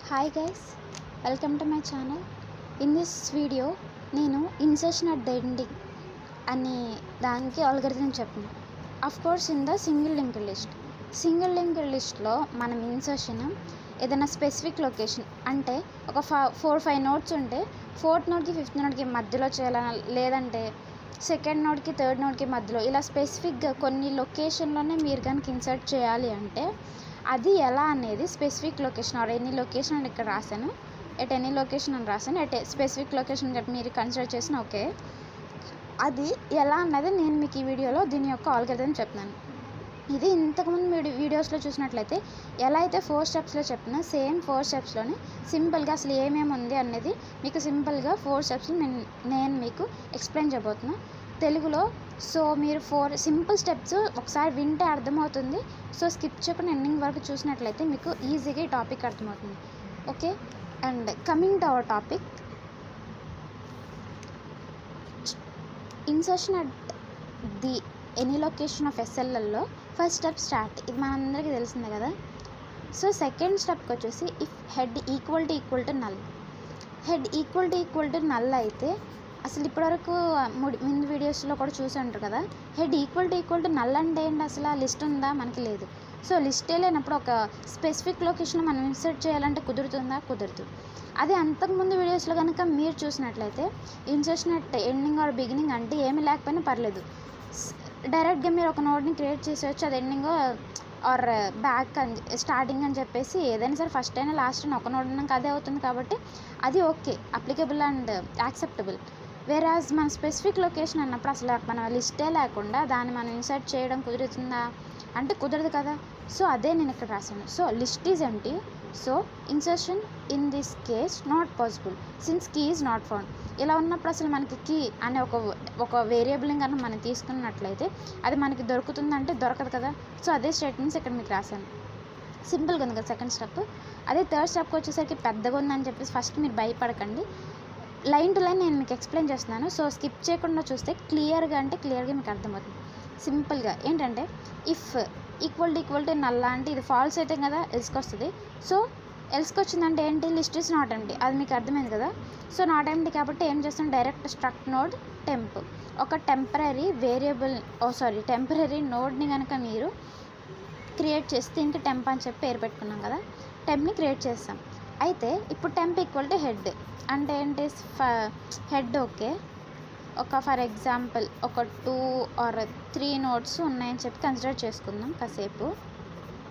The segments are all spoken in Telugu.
Hi guys, welcome to my channel. In this video నేను ఇన్సర్షన్ అట్ ద ఎండింగ్ అనే దానికి ఆల్గరిథం చెప్పను. Of course in the single linked లిస్ట్లో మనం ఇన్సర్షన్ ఏదైనా స్పెసిఫిక్ లొకేషన్ అంటే ఒక 4-5 నోట్స్ ఉంటే 4th నోట్కి 5th నోట్కి మధ్యలో చేయాలన్నా లేదంటే 2nd నోట్కి 3rd నోట్కి మధ్యలో ఇలా స్పెసిఫిక్గా కొన్ని లొకేషన్లోనే మీరు కనుక ఇన్సర్ట్ చేయాలి అంటే అది ఎలా అనేది specific location or any location అని ఇక్కడ రాశాను. ఎట్ ఎనీ లొకేషన్ అని రాశాను. ఎట్ స్పెసిఫిక్ లొకేషన్ గట్టి మీరు కన్సిడర్ చేసిన ఓకే, అది ఎలా అన్నది నేను మీకు ఈ వీడియోలో దీని యొక్క ఆల్గరిథం చెప్తున్నాను. ఇది ఇంతకుముందు వీడియోస్లో చూసినట్లయితే ఎలా అయితే 4 స్టెప్స్లో చెప్పినా సేమ్ 4 స్టెప్స్లోనే సింపుల్గా అసలు ఏమేమి ఉంది అనేది మీకు సింపుల్గా 4 స్టెప్స్లో నేను మీకు ఎక్స్ప్లెయిన్ చేయబోతున్నా తెలుగులో. సో మీరు 4 సింపుల్ స్టెప్స్ ఒకసారి వింటే అర్థమవుతుంది. సో స్కిప్ చేయకుండా ఎండింగ్ వరకు చూసినట్లయితే మీకు ఈజీగా ఈ టాపిక్ అర్థమవుతుంది. Okay, and coming to our topic, insertion at the any location of ఎస్ఎల్ఎల్లో ఫస్ట్ స్టెప్ స్టార్ట్. ఇది మనందరికీ తెలిసిందే కదా. సో సెకండ్ స్టెప్కి వచ్చేసి if head equal to null. Head equal to null అయితే అసలు ఇప్పటివరకు ముందు వీడియోస్లో కూడా చూసి ఉంటారు కదా, హెడ్ ఈక్వల్ టు నల్ అంటే ఏంటి, అసలు ఆ లిస్ట్ ఉందా, మనకి లేదు. సో లిస్టే లేనప్పుడు ఒక స్పెసిఫిక్ లొకేషన్ మనం ఇన్సర్ట్ చేయాలంటే కుదురుతుందా, కుదరదు. అదే అంతకుముందు వీడియోస్లో కనుక మీరు చూసినట్లయితే insertion at ending or beginning అంటే ఏమి లేకపోయినా పర్లేదు, డైరెక్ట్గా మీరు ఒక నోట్ని క్రియేట్ చేసేవచ్చు. అది ఎండింగ్ ఆర్ బ్యాక్ అని స్టార్టింగ్ అని చెప్పేసి ఏదైనా సరే ఫస్ట్ అయినా లాస్ట్ అయినా ఒక నోట్ ఉన్నాక అదే అవుతుంది కాబట్టి అది ఓకే, అప్లికబుల్ అండ్ యాక్సెప్టబుల్. వేరాజ్ మన స్పెసిఫిక్ లొకేషన్ అన్నప్పుడు అసలు మన లిస్టే లేకుండా దాన్ని మనం ఇన్సర్ట్ చేయడం కుదురుతుందా అంటే కుదరదు కదా. సో అదే నేను ఇక్కడ రాశాను. So list is empty, so insertion in this case not possible since key is not found. ఇలా ఉన్నప్పుడు అసలు మనకి కీ అనే ఒక వేరియబుల్ని కనుక మనం తీసుకున్నట్లయితే అది మనకి దొరుకుతుందంటే దొరకదు కదా. సో అదే స్టేట్మెంట్స్ ఇక్కడ మీకు రాశాను. సింపుల్గా ఉంది కదా సెకండ్ స్టెప్. అదే థర్డ్ స్టెప్కి వచ్చేసరికి పెద్దగా ఉందని చెప్పేసి ఫస్ట్ మీరు భయపడకండి, లైన్ టు లైన్ నేను మీకు ఎక్స్ప్లెయిన్ చేస్తున్నాను. సో స్కిప్ చేయకుండా చూస్తే క్లియర్గా మీకు అర్థమవుతుంది. సింపుల్గా ఏంటంటే ఇఫ్ ఈక్వల్ టు నల్లా అంటే ఇది ఫాల్స్ అయితే కదా ఎల్స్కి వస్తుంది. సో ఎల్స్కి వచ్చిందంటే ఏంటి, లిస్ట్ ఈజ్ నాట్ ఎంప్టీ, అది మీకు అర్థమైంది కదా. సో నాట్ ఎంప్టీ కాబట్టి ఏం చేస్తాం, డైరెక్ట్ స్ట్రక్ట్ నోడ్ టెంప్, ఒక టెంపరీ నోడ్ని కనుక మీరు క్రియేట్ చేస్తే దీనికి టెంప్ అని చెప్పి పేరు పెట్టుకున్నాం కదా, టెంప్ని క్రియేట్ చేస్తాం. అయితే ఇప్పుడు టెంప్ ఈక్వల్ టు హెడ్ అంటే ఏంటి, హెడ్ ఓకే, ఒక ఫర్ ఎగ్జాంపుల్ ఒక 2 or 3 నోట్స్ ఉన్నాయని చెప్పి కన్సిడర్ చేసుకుందాం. కాసేపు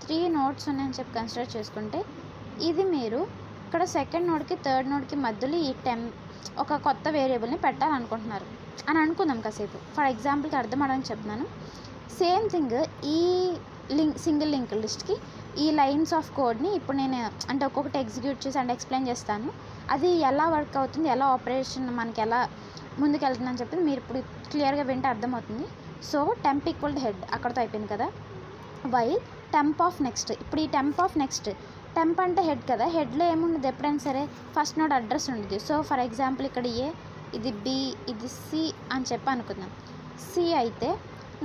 3 నోట్స్ ఉన్నాయని చెప్పి కన్సిడర్ చేసుకుంటే ఇది మీరు ఇక్కడ 2nd నోట్కి 3rd నోట్కి మధ్యలో ఈ ఒక కొత్త వేరియబుల్ని పెట్టాలనుకుంటున్నారు అని అనుకుందాం కాసేపు. ఫర్ ఎగ్జాంపుల్కి అర్థం అవడానికి చెప్తున్నాను. సేమ్ థింగ్ ఈ సింగిల్ లింక్ లిస్ట్కి ఈ లైన్స్ ఆఫ్ కోడ్ని ఇప్పుడు నేను అంటే ఒక్కొక్కటి ఎగ్జిక్యూట్ చేసి అంటే ఎక్స్ప్లెయిన్ చేస్తాను. అది ఎలా వర్క్ అవుతుంది, ఎలా ఆపరేషన్ మనకి ఎలా ముందుకు వెళ్తుందని చెప్పి మీరు ఇప్పుడు క్లియర్గా వింటే అర్థమవుతుంది. So temp equal to head అక్కడతో అయిపోయింది కదా. వైల్ టెంప్ ఆఫ్ నెక్స్ట్, ఇప్పుడు ఈ టెంప్ ఆఫ్ నెక్స్ట్, టెంప్ అంటే హెడ్ కదా, హెడ్లో ఏముండదు ఎప్పుడైనా సరే ఫస్ట్ నోడ్ అడ్రస్ ఉండదు. సో ఫర్ ఎగ్జాంపుల్ ఇక్కడ ఏ, ఇది బి, ఇది సి అని చెప్పి అనుకుందాం. సి అయితే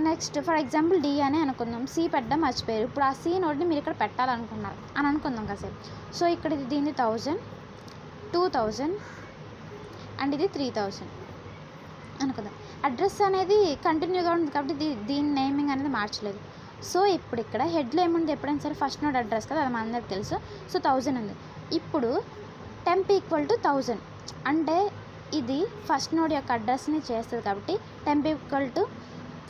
నెక్స్ట్ ఫర్ ఎగ్జాంపుల్ డి అని అనుకుందాం. సి పెట్టడం మర్చిపోయారు, ఇప్పుడు ఆ సి నోడ్ని మీరు ఇక్కడ పెట్టాలనుకున్నారు అని అనుకుందాం కాసేపు. సో ఇక్కడ ఇది దీన్ని 1000, 2000 అండ్ ఇది 3000 అనుకుందాం. అడ్రస్ అనేది కంటిన్యూగా ఉంది కాబట్టి దీని నేమింగ్ అనేది మార్చలేదు. సో ఇప్పుడు ఇక్కడ హెడ్లో ఏముంది, ఎప్పుడైనా సరే ఫస్ట్ నోడ్ అడ్రస్ కదా, అది మనందరికి తెలుసు. సో 1000 ఉంది. ఇప్పుడు టెంప్ ఈక్వల్ టు 1000 అంటే ఇది ఫస్ట్ నోడ్ యొక్క అడ్రస్ని చేస్తుంది కాబట్టి temp equal to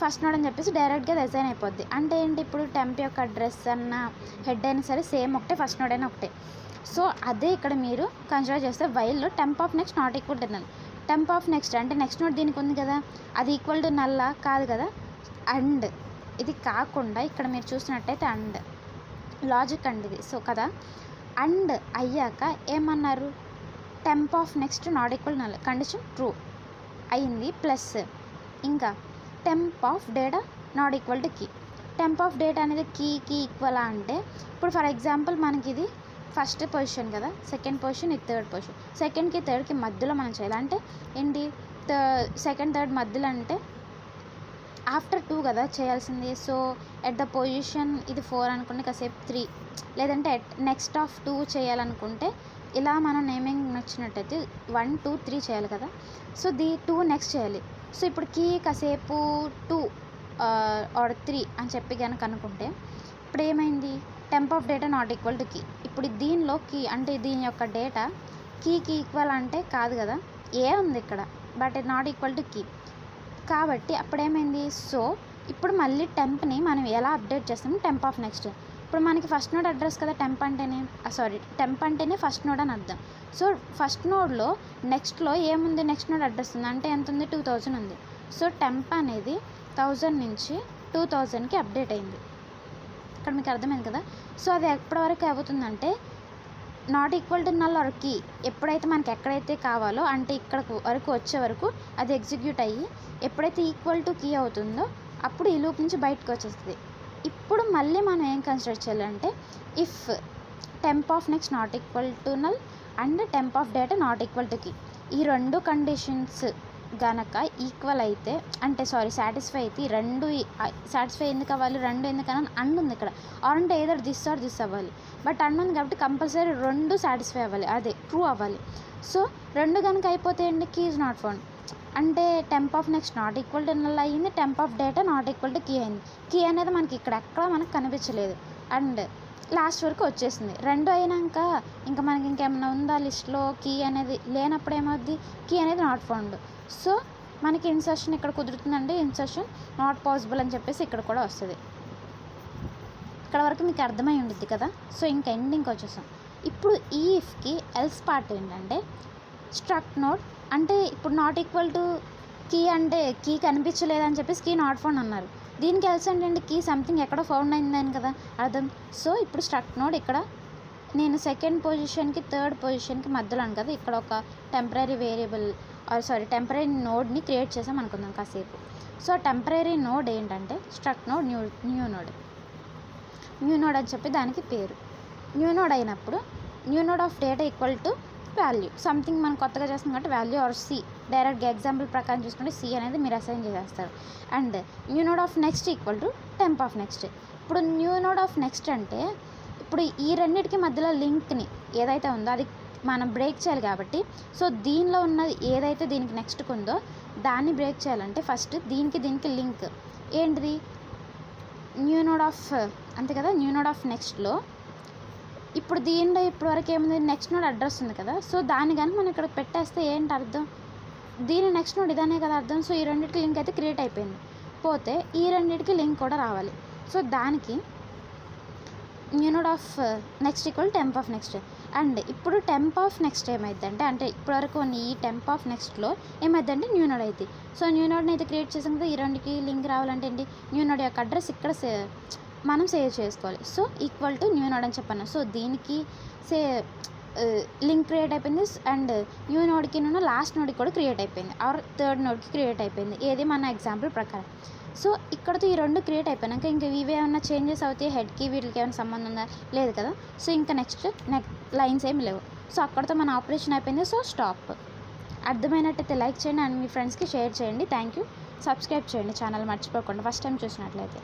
first node అని చెప్పేసి డైరెక్ట్గా డిజైన్ అయిపోద్ది. అంటే ఏంటి, ఇప్పుడు టెంప్ యొక్క అడ్రస్ అన్న హెడ్ అయినా సరే సేమ్ ఒకటే, ఫస్ట్ నోడ్ అయినా ఒకటే. సో అదే ఇక్కడ మీరు కన్సిడర్ చేస్తే వైల్లో temp of next not equal to null. Temp of next అంటే నెక్స్ట్ నోడ్ దీనికి ఉంది కదా, అది ఈక్వల్ టు నల్లా కాదు కదా. అండ్ ఇది కాకుండా ఇక్కడ మీరు చూసినట్టయితే అండ్ లాజిక్ అండ్ ఇది సో కదా. అండ్ అయ్యాక ఏమన్నారు, temp of next not equal null, condition true అయింది. ప్లస్ ఇంకా temp of data not equal to key. Temp of data అనేది కీకి ఈక్వల్ అంటే ఇప్పుడు ఫర్ ఎగ్జాంపుల్ మనకి ఇది ఫస్ట్ పొజిషన్ కదా, సెకండ్ పొజిషన్, ఇది థర్డ్ పొజిషన్. సెకండ్కి థర్డ్కి మధ్యలో మనం చేయాలంటే ఏంటి, సెకండ్ థర్డ్ మధ్యలో అంటే ఆఫ్టర్ 2 కదా చేయాల్సింది. సో ఎట్ ద పొజిషన్ ఇది 4 అనుకుంటే కాసేపు 3, లేదంటే నెక్స్ట్ ఆఫ్ 2 చేయాలనుకుంటే ఇలా మనం నేమింగ్ నచ్చినట్టయితే 1 2 3 చేయాలి కదా. సో 2 నెక్స్ట్ చేయాలి. సో ఇప్పుడు కీ కాసేపు 2 ఆర్ 3 అని చెప్పి కనుక అనుకుంటే ఇప్పుడు ఏమైంది, temp of data not equal to key. ఇప్పుడు దీనిలో కీ అంటే దీని యొక్క డేటా కీకి ఈక్వల్ అంటే కాదు కదా, ఏ ఉంది ఇక్కడ, but it not equal to key. కాబట్టి అప్పుడేమైంది, సో ఇప్పుడు మళ్ళీ టెంప్ని మనం ఎలా అప్డేట్ చేస్తాము, టెంప్ ఆఫ్ నెక్స్ట్. ఇప్పుడు మనకి ఫస్ట్ నోడ్ అడ్రస్ కదా టెంప్ అంటేనే, టెంప్ అంటేనే ఫస్ట్ నోడ్ అని అర్థం. సో ఫస్ట్ నోడ్లో నెక్స్ట్లో ఏముంది, నెక్స్ట్ నోడ్ అడ్రస్ ఉంది అంటే ఎంత ఉంది, 2000 ఉంది. సో టెంప్ అనేది 1000 నుంచి 2000కి అప్డేట్ అయింది. ఇక్కడ మీకు అర్థమైంది కదా. సో అది ఎప్పటి వరకు అవుతుందంటే not equal to null or key, ఎప్పుడైతే మనకి ఎక్కడైతే కావాలో అంటే ఇక్కడ వరకు వచ్చే వరకు అది ఎగ్జిక్యూట్ అయ్యి ఎప్పుడైతే ఈక్వల్ టు కీ అవుతుందో అప్పుడు ఈ లూప్ నుంచి బయటకు వచ్చేస్తుంది. ఇప్పుడు మళ్ళీ మనం ఏం కన్సిడర్ చేయాలంటే if temp of next not equal to null and temp of data not equal to key, ఈ రెండు కండిషన్స్ గనక ఈక్వల్ అయితే అంటే సాటిస్ఫై అయితే, రెండు సాటిస్ఫై ఎందుకు అవ్వాలి, రెండు ఎందుకని అండ్ ఉంది ఇక్కడ, ఆర్ అంటే ఏదర్ దిస్ ఆర్ దిస్ అవ్వాలి. బట్ అండ్ ఉంది కాబట్టి కంపల్సరీ రెండు సాటిస్ఫై అవ్వాలి, అదే ట్రూ అవ్వాలి. సో రెండు కనుక అయిపోతే అండి కీ ఈజ్ నాట్ ఫౌండ్ అంటే temp of next not equal to null అయ్యింది, temp of data not equal to key అయింది. కీ అనేది మనకి ఇక్కడ ఎక్కడ మనకు కనిపించలేదు అండ్ లాస్ట్ వరకు వచ్చేసింది. రెండు అయినాక ఇంకా మనకి ఇంకేమైనా ఉందా లిస్ట్లో, కీ అనేది లేనప్పుడు ఏమవుద్ది, కీ అనేది నాట్ ఫౌండ్. సో మనకి ఇన్సర్షన్ ఇక్కడ కుదురుతుందండి, ఇన్సర్షన్ నాట్ పాసిబుల్ అని చెప్పేసి ఇక్కడ కూడా వస్తుంది. ఇక్కడ వరకు మీకు అర్థమై ఉండిద్ది కదా. సో ఇంకా ఎండింగ్కి వచ్చేసాం. ఇప్పుడు ఈ ఇఫ్కి ఎల్స్ పార్ట్ ఏంటంటే స్ట్రక్ట్ నోడ్ అంటే ఇప్పుడు నాట్ ఈక్వల్ టు కీ అంటే కీ కనిపించలేదని చెప్పేసి కీ నాట్ ఫౌండ్ అన్నారు. దీనికి ఎల్స్ అంటే కీ సంథింగ్ ఎక్కడో ఫౌండ్ అయిందని కదా అర్థం. సో ఇప్పుడు స్ట్రక్ట్ నోడ్ ఇక్కడ నేను సెకండ్ పొజిషన్కి థర్డ్ పొజిషన్కి మధ్యలో అని కదా ఇక్కడ ఒక టెంపరీ వేరియబుల్ టెంపరీ నోడ్ని క్రియేట్ చేసాం అనుకుందాం కాసేపు. సో టెంపరీ నోడ్ ఏంటంటే స్ట్రక్ట్ నోడ్ న్యూ నోడ్ అని చెప్పి దానికి పేరు. న్యూ నోడ్ అయినప్పుడు new node of data equal to value something మనం కొత్తగా చేస్తాం కాబట్టి వాల్యూ ఆర్ సి, డైరెక్ట్గా ఎగ్జాంపుల్ ప్రకారం చూసుకుంటే సి అనేది మీరు అసైన్ చేసేస్తారు. And new node of next equal to temp of next. ఇప్పుడు న్యూ నోడ్ ఆఫ్ నెక్స్ట్ అంటే ఇప్పుడు ఈ రెండింటికి మధ్యలో లింక్ని ఏదైతే ఉందో అది మనం బ్రేక్ చేయాలి కాబట్టి, సో దీనిలో ఉన్నది ఏదైతే దీనికి నెక్స్ట్కి ఉందో దాన్ని బ్రేక్ చేయాలంటే ఫస్ట్ దీనికి లింక్ ఏంటిది, న్యూ నోడ్ ఆఫ్ అంతే కదా. న్యూ నోడ్ ఆఫ్ నెక్స్ట్లో ఇప్పుడు దీనిలో ఇప్పటి వరకు ఏముంది, నెక్స్ట్ నోడ్ అడ్రస్ ఉంది కదా. సో దాన్ని కానీ మనం ఇక్కడ పెట్టేస్తే ఏంటి అర్థం, దీని నెక్స్ట్ నోడ్ ఇదనే కదా అర్థం. సో ఈ రెండింటికి లింక్ అయితే క్రియేట్ అయిపోయింది. పోతే ఈ రెండింటికి లింక్ కూడా రావాలి. సో దానికి new node of next equal temp of next. And ఇప్పుడు టెంప్ ఆఫ్ నెక్స్ట్ ఏమైందంటే అంటే ఇప్పటివరకు ఉన్న ఈ టెంప్ ఆఫ్ నెక్స్ట్లో ఏమైందంటే న్యూ నోడ్ అయితే. సో న్యూ నోడ్ని అయితే క్రియేట్ చేసాం కదా, ఈ రెండుకి లింక్ రావాలంటే ఏంటి, న్యూ నోడ్ యొక్క అడ్రస్ ఇక్కడ మనం సేవ్ చేసుకోవాలి. So equal to new node అని చెప్పాను. సో దీనికి లింక్ క్రియేట్ అయిపోయింది అండ్ న్యూ నోడ్కి లాస్ట్ నోడ్కి కూడా క్రియేట్ అయిపోయింది, ఆర్ థర్డ్ నోడ్కి క్రియేట్ అయిపోయింది, ఏది మన ఎగ్జాంపుల్ ప్రకారం. సో ఇక్కడతో ఈ రెండు క్రియేట్ అయిపోయినాక ఇంకా ఇవి ఏమైనా చేంజెస్ అవుతాయి, హెడ్కి వీటికి ఏమైనా సంబంధం ఉందా, లేదు కదా. సో ఇంకా నెక్స్ట్ లైన్స్ ఏమి లేవు. సో అక్కడతో మన ఆపరేషన్ అయిపోయింది. So stop. అర్థమైనట్టయితే లైక్ చేయండి అండ్ మీ ఫ్రెండ్స్కి షేర్ చేయండి. Thank you. సబ్స్క్రైబ్ చేయండి ఛానల్ మర్చిపోకుండా ఫస్ట్ టైం చూసినట్లయితే.